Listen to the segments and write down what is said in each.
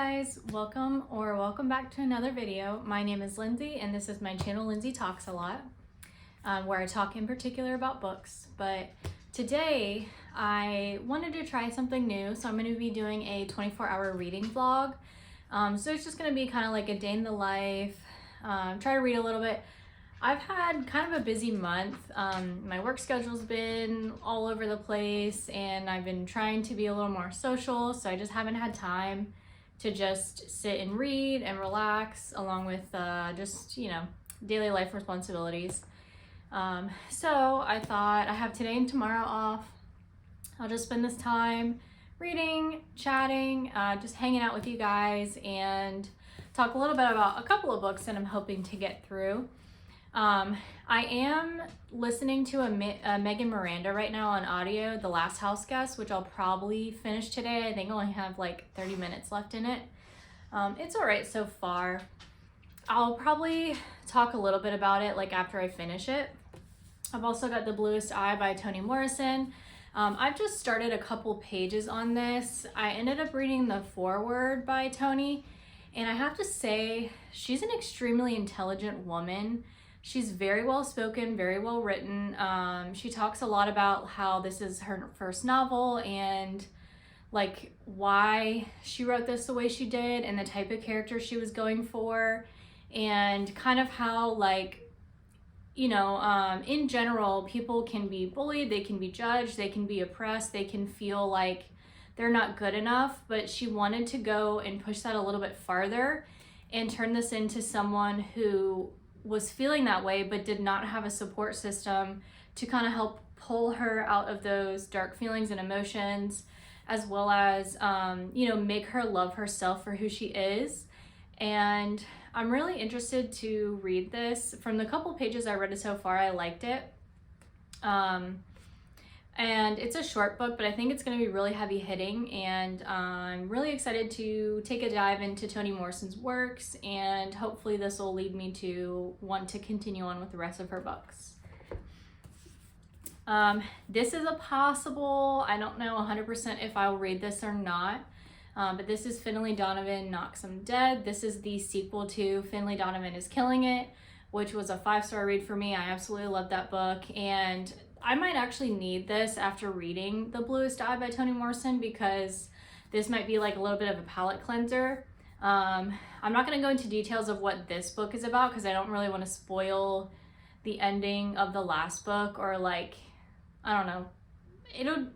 guys, welcome back to another video. My name is Lindsay and this is my channel Lindsay Talks a Lot, where I talk in particular about books. But today I wanted to try something new, so I'm going to be doing a 24-hour reading vlog. So it's just going to be kind of like a day in the life, try to read a little bit. I've had kind of a busy month. My work schedule's been all over the place and I've been trying to be a little more social, so I just haven't had time to just sit and read and relax along with just, daily life responsibilities. So I thought I have today and tomorrow off. I'll just spend this time reading, chatting, just hanging out with you guys and talk a little bit about a couple of books that I'm hoping to get through. I am listening to a Megan Miranda right now on audio, The Last House Guest, which I'll probably finish today. I think I only have like 30 minutes left in it. It's all right so far. I'll probably talk a little bit about it like after I finish it. I've also got The Bluest Eye by Toni Morrison. I've just started a couple pages on this. I ended up reading the foreword by Toni, and I have to say she's an extremely intelligent woman. She's very well spoken, very well written. She talks a lot about how this is her first novel and like why she wrote this the way she did and the type of character she was going for, and kind of how in general, people can be bullied, they can be judged, they can be oppressed, they can feel like they're not good enough, but she wanted to go and push that a little bit farther and turn this into someone who was feeling that way but did not have a support system to kind of help pull her out of those dark feelings and emotions, as well as make her love herself for who she is. And I'm really interested to read this. From the couple pages I read it so far, I liked it. And it's a short book, but I think it's going to be really heavy hitting, and I'm really excited to take a dive into Toni Morrison's works, and hopefully this will lead me to want to continue on with the rest of her books. This is a possible, I don't know 100% if I'll read this or not, but this is Finlay Donovan Knocks 'Em Dead. This is the sequel to Finlay Donovan is Killing It, which was a 5-star read for me. I absolutely love that book, and I might actually need this after reading The Bluest Eye by Toni Morrison, because this might be like a little bit of a palate cleanser. I'm not going to go into details of what this book is about because I don't really want to spoil the ending of the last book, or I don't know.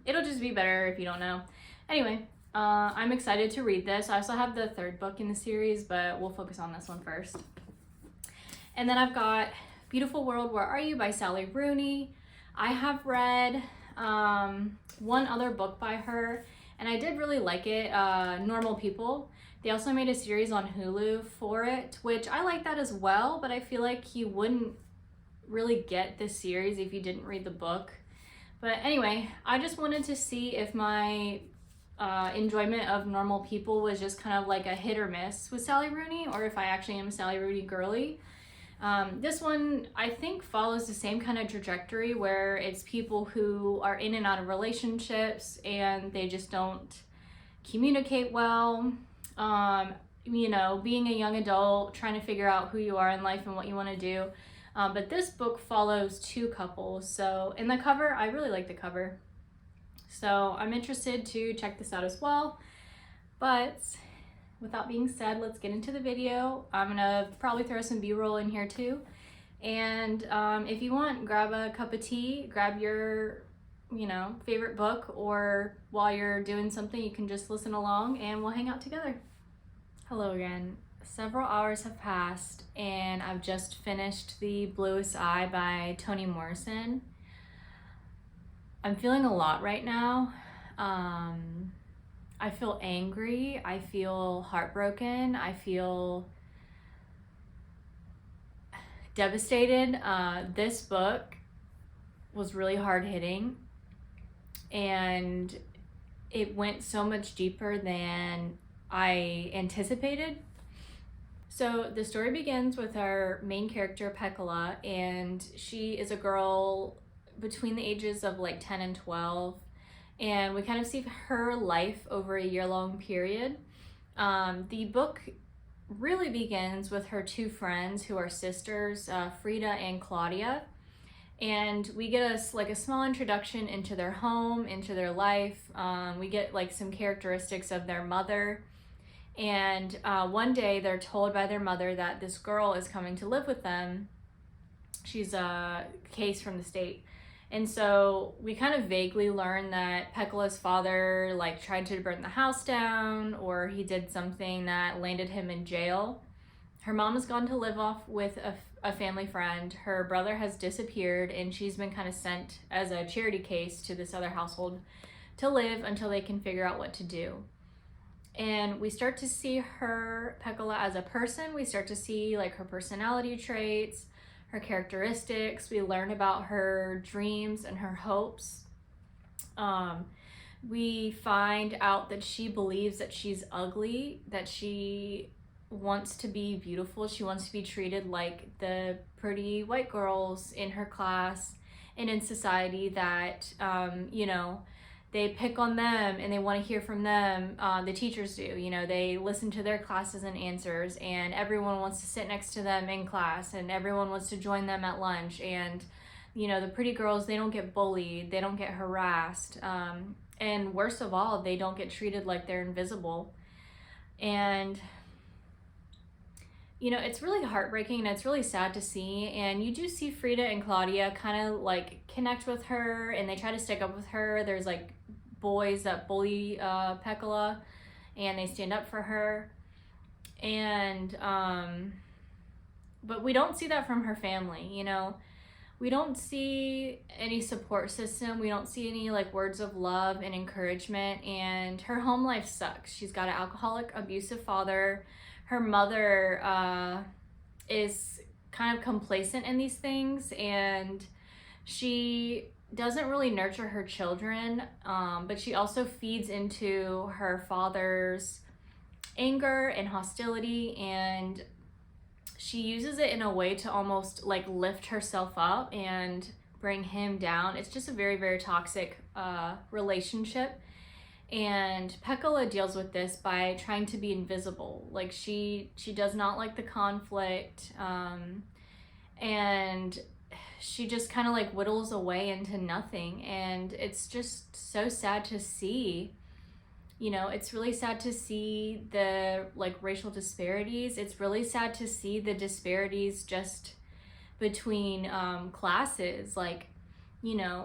It'll just be better if you don't know. Anyway, I'm excited to read this. I also have the third book in the series, but we'll focus on this one first. And then I've got Beautiful World, Where Are You by Sally Rooney. I have read one other book by her, and I did really like it, Normal People. They also made a series on Hulu for it, which I like that as well, but I feel like you wouldn't really get this series if you didn't read the book. But anyway, I just wanted to see if my enjoyment of Normal People was just kind of like a hit or miss with Sally Rooney, or if I actually am a Sally Rooney girly. This one, I think, follows the same kind of trajectory where it's people who are in and out of relationships and they just don't communicate well. Being a young adult, trying to figure out who you are in life and what you want to do. But this book follows two couples. So in the cover, I really like the cover. So I'm interested to check this out as well. But with that being said, let's get into the video. I'm gonna probably throw some B-roll in here too. And if you want, grab a cup of tea, grab your, favorite book, or while you're doing something, you can just listen along and we'll hang out together. Hello again. Several hours have passed and I've just finished The Bluest Eye by Toni Morrison. I'm feeling a lot right now. I feel angry, I feel heartbroken, I feel devastated. This book was really hard hitting and it went so much deeper than I anticipated. So the story begins with our main character, Pekala, and she is a girl between the ages of like 10 and 12. And we kind of see her life over a year-long period. The book really begins with her two friends who are sisters, Frida and Claudia. And we get a small introduction into their home, into their life. We get like some characteristics of their mother. And one day they're told by their mother that this girl is coming to live with them. She's a case from the state. And so we kind of vaguely learn that Pekola's father like tried to burn the house down, or he did something that landed him in jail. Her mom has gone to live off with a family friend. Her brother has disappeared, and she's been kind of sent as a charity case to this other household to live until they can figure out what to do. And we start to see her, Pekola, as a person. We start to see like her personality traits, her characteristics. We learn about her dreams and her hopes. We find out that she believes that she's ugly, that she wants to be beautiful. She wants to be treated like the pretty white girls in her class and in society that, they pick on them and they want to hear from them. The teachers do, they listen to their classes and answers, and everyone wants to sit next to them in class, and everyone wants to join them at lunch. And, the pretty girls, they don't get bullied, they don't get harassed. And worst of all, they don't get treated like they're invisible. And, it's really heartbreaking and it's really sad to see. And you do see Frida and Claudia kind of like connect with her, and they try to stick up with her. There's like boys that bully Pekola, and they stand up for her. And but we don't see that from her family. We don't see any support system. We don't see any like words of love and encouragement. And her home life sucks. She's got an alcoholic, abusive father. Her mother is kind of complacent in these things, and she doesn't really nurture her children, but she also feeds into her father's anger and hostility, and she uses it in a way to almost like lift herself up and bring him down. It's just a very, very toxic relationship. And Pekola deals with this by trying to be invisible. Like she does not like the conflict, and she just kind of like whittles away into nothing. And it's just so sad to see. It's really sad to see the like racial disparities. It's really sad to see the disparities just between classes. Like, a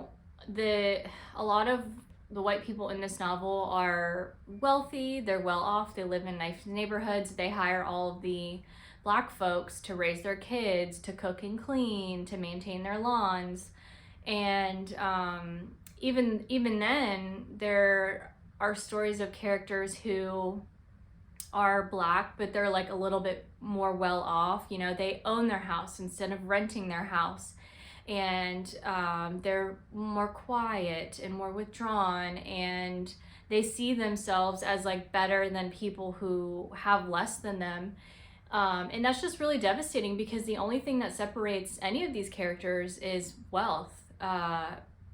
lot of the white people in this novel are wealthy, they're well off, they live in nice neighborhoods, they hire all of the Black folks to raise their kids, to cook and clean, to maintain their lawns. And even then, there are stories of characters who are Black, but they're like a little bit more well off. They own their house instead of renting their house. And they're more quiet and more withdrawn, and they see themselves as like better than people who have less than them. And that's just really devastating, because the only thing that separates any of these characters is wealth.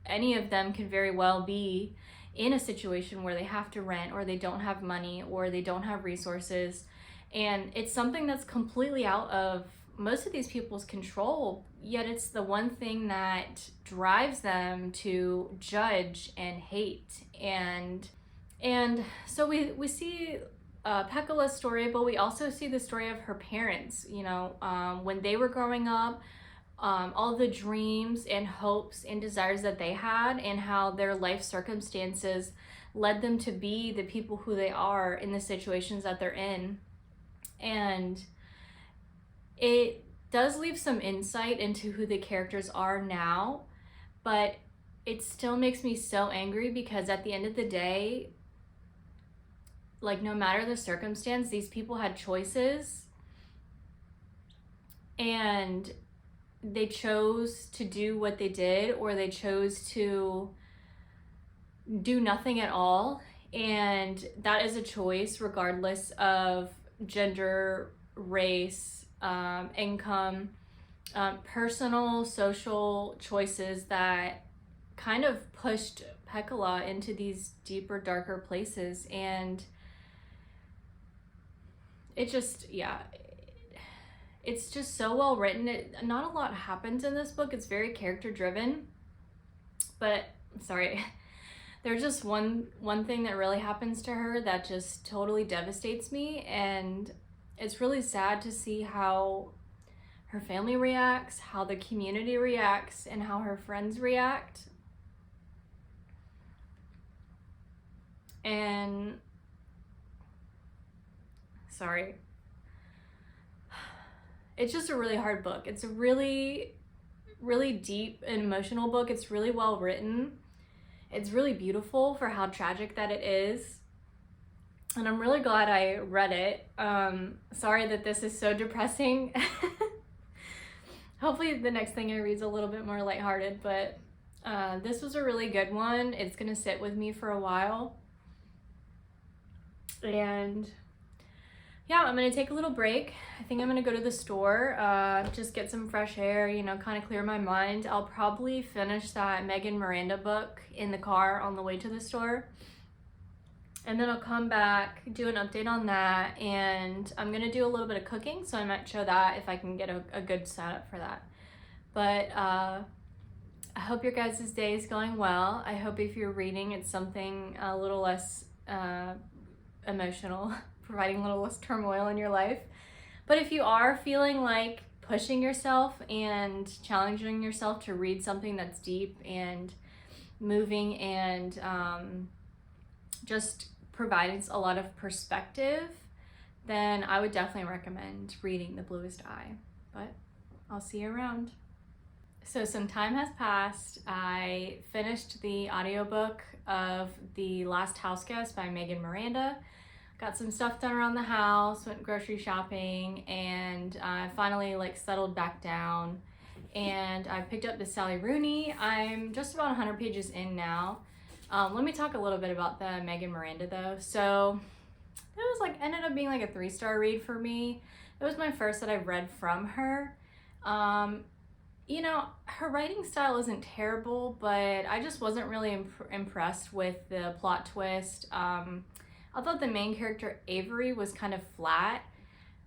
Any of them could very well be in a situation where they have to rent, or they don't have money, or they don't have resources. And it's something that's completely out of most of these people's control, yet it's the one thing that drives them to judge and hate. And so we see Pekola's story, but we also see the story of her parents. When they were growing up, all the dreams and hopes and desires that they had, and how their life circumstances led them to be the people who they are in the situations that they're in. And it does leave some insight into who the characters are now, but it still makes me so angry, because at the end of the day, like, no matter the circumstance, these people had choices, and they chose to do what they did, or they chose to do nothing at all. And that is a choice regardless of gender, race, income, personal, social choices that kind of pushed Pekola. Pekola into these deeper, darker places. And it just, yeah, it's just so well written. Not a lot happens in this book. It's very character driven, but sorry, there's just one thing that really happens to her that just totally devastates me, and it's really sad to see how her family reacts, how the community reacts, and how her friends react. And sorry, it's just a really hard book. It's a really deep and emotional book. It's really well written. It's really beautiful for how tragic that it is. And I'm really glad I read it. Sorry that this is so depressing. Hopefully the next thing I read is a little bit more lighthearted, but this was a really good one. It's gonna sit with me for a while. And yeah, I'm gonna take a little break. I think I'm gonna go to the store, just get some fresh air, you know, kind of clear my mind. I'll probably finish that Megan Miranda book in the car on the way to the store. And then I'll come back, do an update on that, and I'm gonna do a little bit of cooking, so I might show that if I can get a good setup for that. But I hope your guys' day is going well. I hope if you're reading, it's something a little less emotional, providing a little less turmoil in your life. But if you are feeling like pushing yourself and challenging yourself to read something that's deep and moving and just provides a lot of perspective, then I would definitely recommend reading The Bluest Eye. But I'll see you around. So some time has passed. I finished the audiobook of The Last House Guest by Megan Miranda. Got some stuff done around the house, went grocery shopping, and I finally settled back down. And I picked up the Sally Rooney. I'm just about 100 pages in now. Let me talk a little bit about the Megan Miranda though. So it was ended up being a 3-star read for me. It was my first that I've read from her. You know, her writing style isn't terrible, but I just wasn't really impressed with the plot twist. I thought the main character Avery was kind of flat,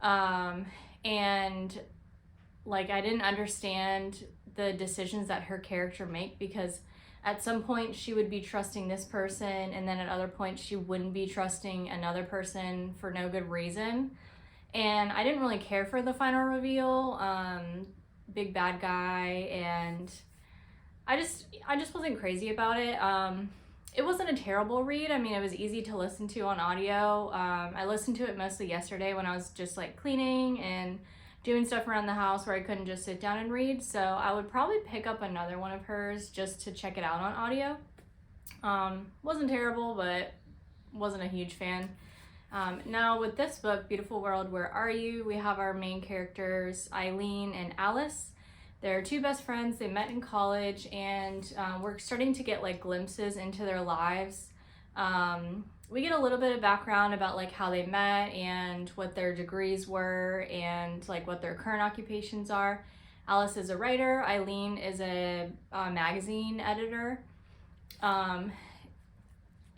and I didn't understand the decisions that her character make, because at some point she would be trusting this person, and then at other points she wouldn't be trusting another person for no good reason. And I didn't really care for the final reveal, big bad guy, and I just wasn't crazy about it. It wasn't a terrible read. I mean, it was easy to listen to on audio. I listened to it mostly yesterday when I was just cleaning and doing stuff around the house where I couldn't just sit down and read. So I would probably pick up another one of hers just to check it out on audio. Wasn't terrible, but wasn't a huge fan. Now with this book, Beautiful World, Where Are You? We have our main characters, Eileen and Alice. They're two best friends. They met in college, and we're starting to get glimpses into their lives. We get a little bit of background about how they met and what their degrees were and what their current occupations are. Alice is a writer. Eileen is a magazine editor.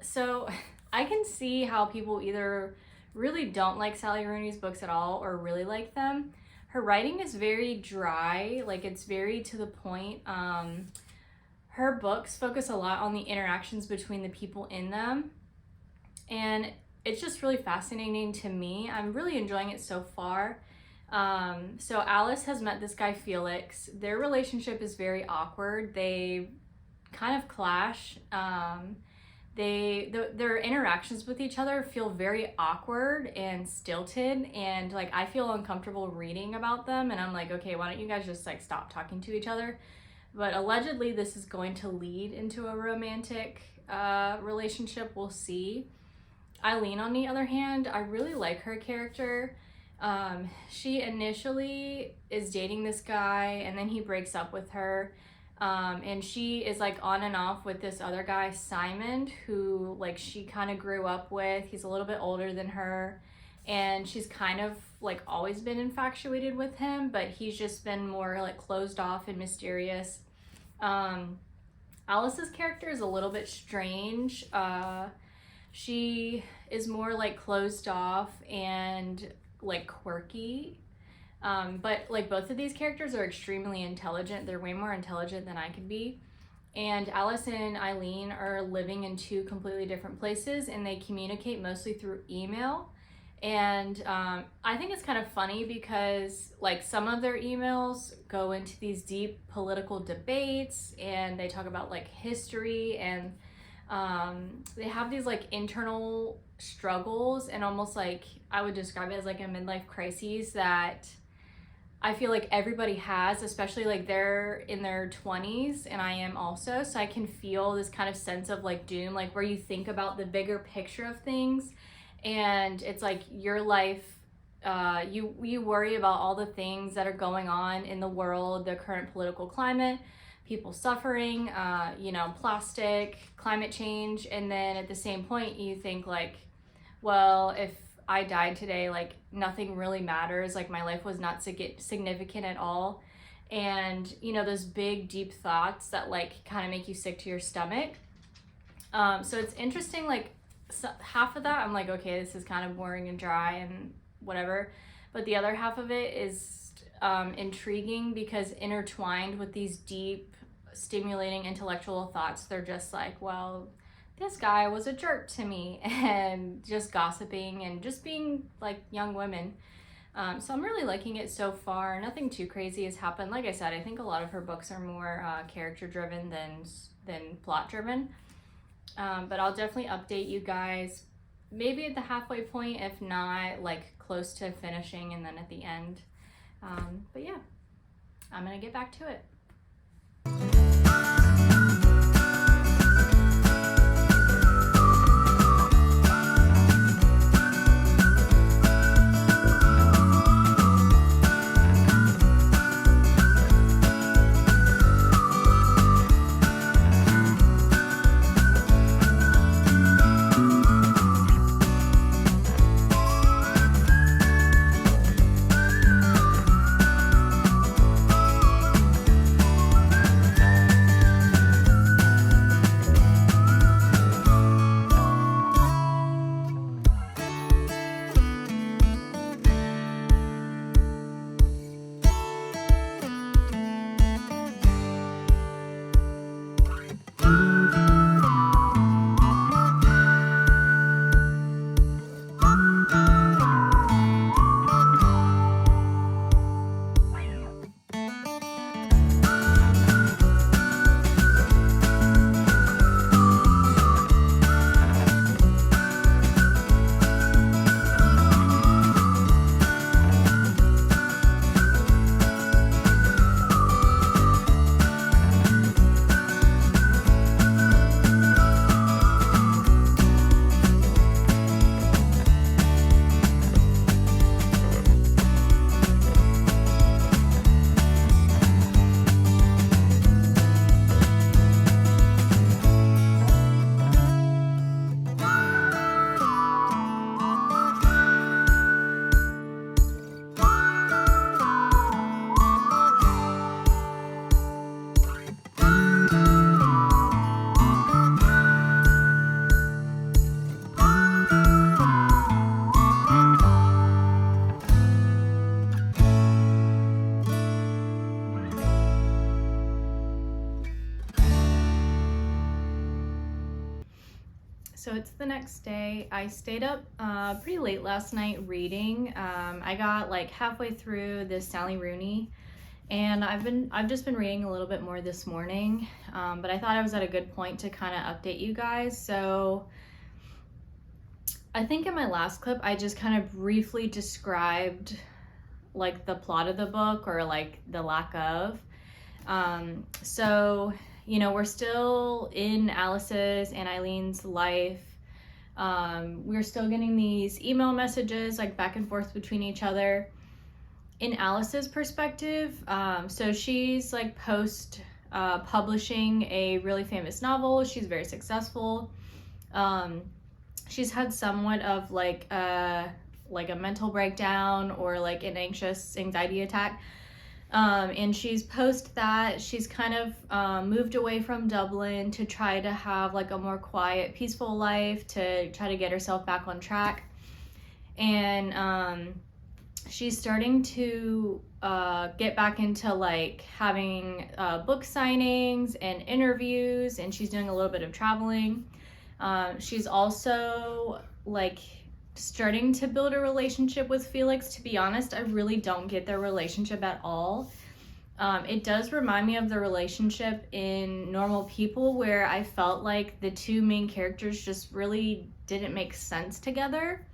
So I can see how people either really don't like Sally Rooney's books at all or really like them. Her writing is very dry, it's very to the point. Her books focus a lot on the interactions between the people in them, and it's just really fascinating to me. I'm really enjoying it so far. So Alice has met this guy Felix. Their relationship is very awkward. They kind of clash. Their interactions with each other feel very awkward and stilted, and I feel uncomfortable reading about them, and I'm okay, why don't you guys just stop talking to each other? But allegedly this is going to lead into a romantic relationship. We'll see. Eileen, on the other hand, I really like her character. She initially is dating this guy, and then he breaks up with her. And she is on and off with this other guy, Simon, who she kind of grew up with. He's a little bit older than her, and she's kind of always been infatuated with him, but he's just been more closed off and mysterious. Alice's character is a little bit strange. She is more closed off, and like quirky. But like both of these characters are extremely intelligent. They're way more intelligent than I could be. And Alice and Eileen are living in two completely different places, and they communicate mostly through email. And I think it's kind of funny because like some of their emails go into these deep political debates, and they talk about like history, and they have these like internal struggles, and almost like I would describe it as like a midlife crisis that I feel like everybody has, especially like they're in their 20s and I am also. So I can feel this kind of sense of like doom, like where you think about the bigger picture of things, and it's like your life, you worry about all the things that are going on in the world, the current political climate, people suffering, plastic, climate change. And then at the same point you think like, well, if I died today, like nothing really matters, like my life was not significant at all. And those big deep thoughts that like kind of make you sick to your stomach. So it's interesting, like half of that I'm like, okay, this is kind of boring and dry and whatever, but the other half of it is intriguing because intertwined with these deep stimulating intellectual thoughts, they're just like, well, this guy was a jerk to me, and just gossiping and just being like young women. So I'm really liking it so far. Nothing too crazy has happened. Like I said, I think a lot of her books are more character driven than plot driven. But I'll definitely update you guys maybe at the halfway point, if not like close to finishing and then at the end. But yeah, I'm gonna get back to it. So it's the next day. I stayed up pretty late last night reading. I got like halfway through this Sally Rooney, and I've just been reading a little bit more this morning, but I thought I was at a good point to kind of update you guys. So I think in my last clip I just kind of briefly described like the plot of the book, or like the lack of. So we're still in Alice's and Eileen's life. We're still getting these email messages like back and forth between each other. In Alice's perspective, so she's like publishing a really famous novel. She's very successful. She's had somewhat of like a mental breakdown, or like an anxiety attack. And she's post that she's kind of moved away from Dublin to try to have like a more quiet, peaceful life, to try to get herself back on track. And she's starting to get back into like having book signings and interviews, and she's doing a little bit of traveling. She's also like starting to build a relationship with Felix. To be honest, I really don't get their relationship at all. It does remind me of the relationship in Normal People, where I felt like the two main characters just really didn't make sense together.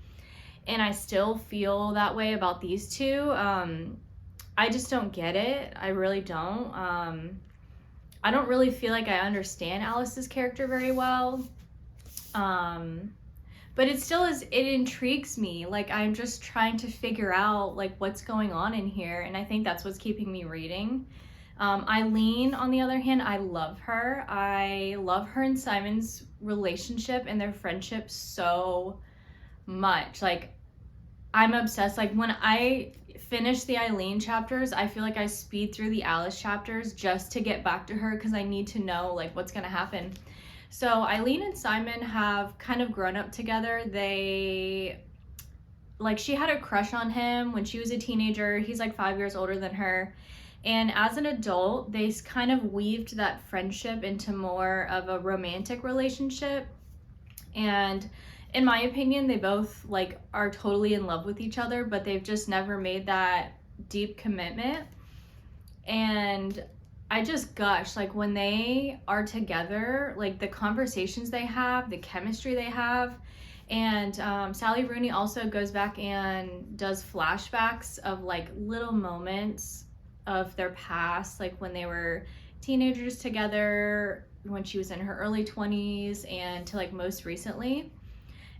And I still feel that way about these two. I just don't get it. I really don't. I don't really feel like I understand Alice's character very well. But it still is, it intrigues me. Like, I'm just trying to figure out like what's going on in here, and I think that's what's keeping me reading. Eileen, on the other hand, I love her. I love her and Simon's relationship and their friendship so much. Like, I'm obsessed. Like, when I finish the Eileen chapters, I feel like I speed through the Alice chapters just to get back to her, because I need to know like what's gonna happen. So Eileen and Simon have kind of grown up together. They, like, she had a crush on him when she was a teenager. He's like 5 years older than her. And as an adult, they kind of weaved that friendship into more of a romantic relationship. And in my opinion, they both like are totally in love with each other, but they've just never made that deep commitment. And I just gush, like, when they are together, like the conversations they have, the chemistry they have. And Sally Rooney also goes back and does flashbacks of like little moments of their past, like when they were teenagers together, when she was in her early 20s, and to like most recently.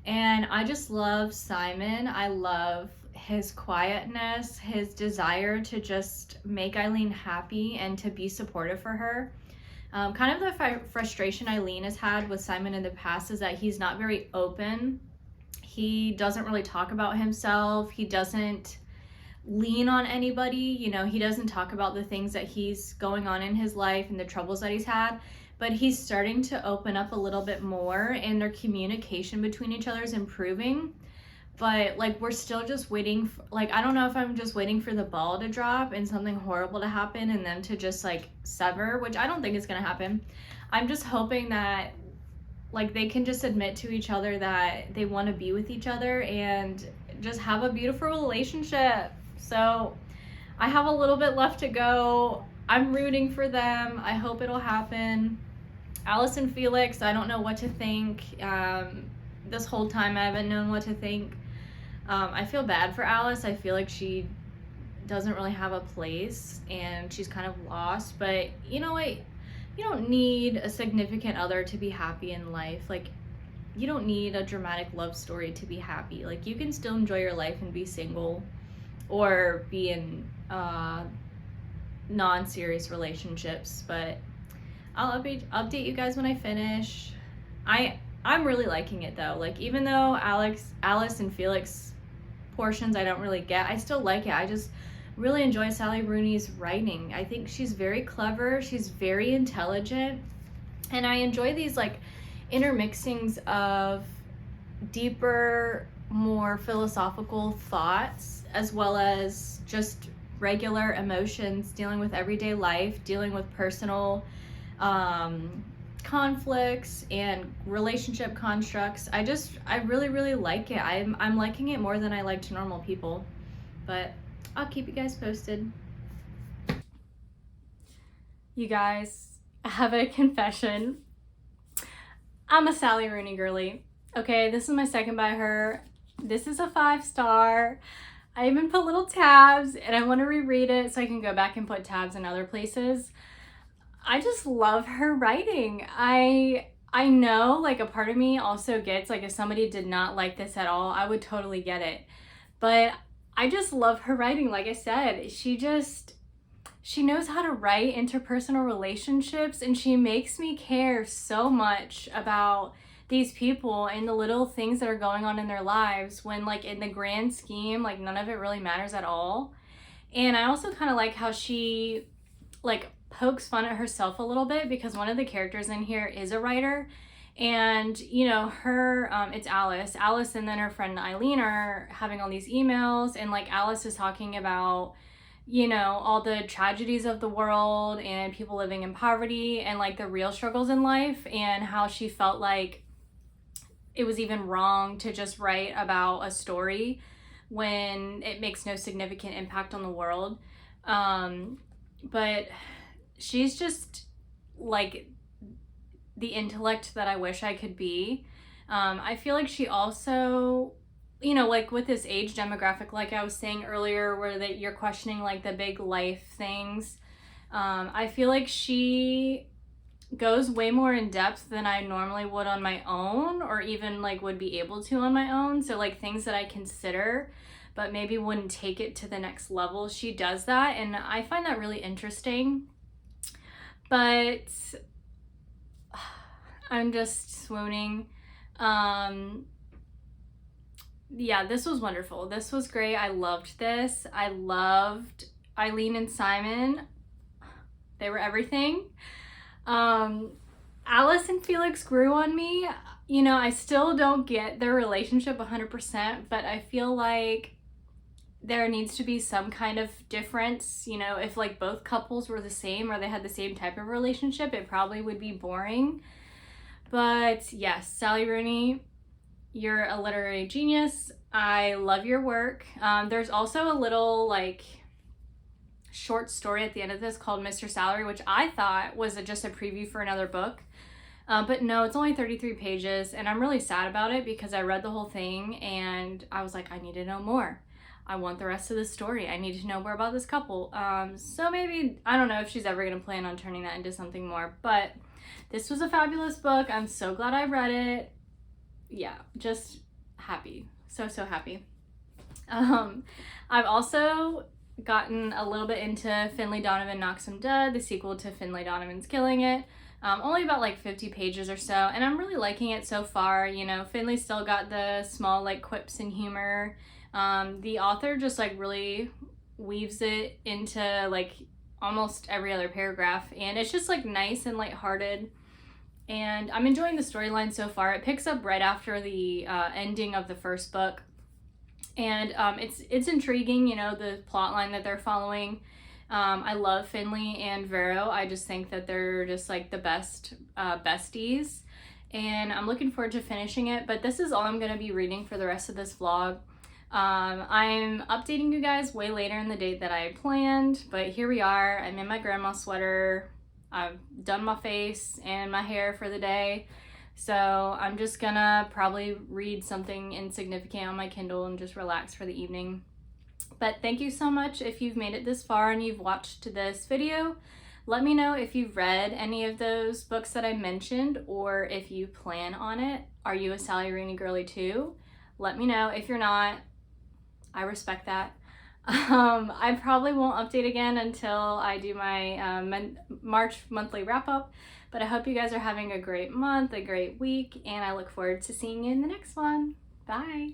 And I just love Simon. I love his quietness, his desire to just make Eileen happy and to be supportive for her. Kind of the frustration Eileen has had with Simon in the past is that he's not very open. He doesn't really talk about himself. He doesn't lean on anybody. You know, he doesn't talk about the things that he's going on in his life and the troubles that he's had. But he's starting to open up a little bit more, and their communication between each other is improving. But like, we're still just waiting for, like, I don't know if I'm just waiting for the ball to drop and something horrible to happen and them to just like sever, which I don't think is gonna happen. I'm just hoping that like they can just admit to each other that they want to be with each other and just have a beautiful relationship. So I have a little bit left to go. I'm rooting for them. I hope it'll happen. Alice and Felix, I don't know what to think. This whole time I haven't known what to think. I feel bad for Alice. I feel like she doesn't really have a place and she's kind of lost. But you know what? You don't need a significant other to be happy in life. Like, you don't need a dramatic love story to be happy. Like, you can still enjoy your life and be single or be in non-serious relationships. But I'll update you guys when I finish. I'm really liking it though. Like, even though Alice and Felix portions I don't really get, I still like it. I just really enjoy Sally Rooney's writing. I think she's very clever, she's very intelligent, and I enjoy these like intermixings of deeper, more philosophical thoughts, as well as just regular emotions, dealing with everyday life, dealing with personal conflicts and relationship constructs. I really like it. I'm liking it more than I liked Normal People, but I'll keep you guys posted. You guys, I have a confession. I'm a Sally Rooney girly. Okay, this is my second by her. This is a 5-star. I even put little tabs, and I want to reread it so I can go back and put tabs in other places. I just love her writing. I know, like, a part of me also gets, like, if somebody did not like this at all, I would totally get it. But I just love her writing. Like I said, she knows how to write interpersonal relationships, and she makes me care so much about these people and the little things that are going on in their lives when, like, in the grand scheme, like, none of it really matters at all. And I also kind of like how she, like, pokes fun at herself a little bit, because one of the characters in here is a writer, And, you know, her, it's Alice and then her friend Eileen are having all these emails, and like Alice is talking about, you know, all the tragedies of the world and people living in poverty and like the real struggles in life, and how she felt like it was even wrong to just write about a story when it makes no significant impact on the world. But she's just like the intellect that I wish I could be. I feel like she also, you know, like with this age demographic, like I was saying earlier, where that you're questioning like the big life things. I feel like she goes way more in depth than I normally would on my own, or even like would be able to on my own. So like things that I consider but maybe wouldn't take it to the next level, she does that, and I find that really interesting. But I'm just swooning. Yeah, this was wonderful. This was great. I loved this. I loved Eileen and Simon. They were everything. Alice and Felix grew on me. You know, I still don't get their relationship 100%, but I feel like there needs to be some kind of difference. You know, if like both couples were the same or they had the same type of relationship, it probably would be boring. But yes, Sally Rooney, you're a literary genius. I love your work. There's also a little like short story at the end of this called Mr. Salary, which I thought was just a preview for another book. But no, it's only 33 pages, and I'm really sad about it because I read the whole thing and I was like, I need to know more. I want the rest of the story. I need to know more about this couple. So maybe, I don't know if she's ever going to plan on turning that into something more, but this was a fabulous book. I'm so glad I read it. Yeah, just happy. So happy. I've also gotten a little bit into Finlay Donovan Knocks 'Em Dead, the sequel to Finlay Donovan's Killing It. Only about like 50 pages or so, and I'm really liking it so far. You know, Finlay still got the small like quips and humor. The author just like really weaves it into like almost every other paragraph, and it's just like nice and lighthearted, and I'm enjoying the storyline so far. It picks up right after the ending of the first book, and it's intriguing, you know, the plot line that they're following. I love Finlay and Vero. I just think that they're just like the best besties, and I'm looking forward to finishing it. But this is all I'm going to be reading for the rest of this vlog. I'm updating you guys way later in the date that I planned, but here we are. I'm in my grandma sweater. I've done my face and my hair for the day, so I'm just gonna probably read something insignificant on my Kindle and just relax for the evening. But thank you so much if you've made it this far and you've watched this video. Let me know if you've read any of those books that I mentioned, or if you plan on it. Are you a Sally Rooney girly too? Let me know. If you're not, I respect that. I probably won't update again until I do my March monthly wrap up, but I hope you guys are having a great month, a great week, and I look forward to seeing you in the next one. Bye.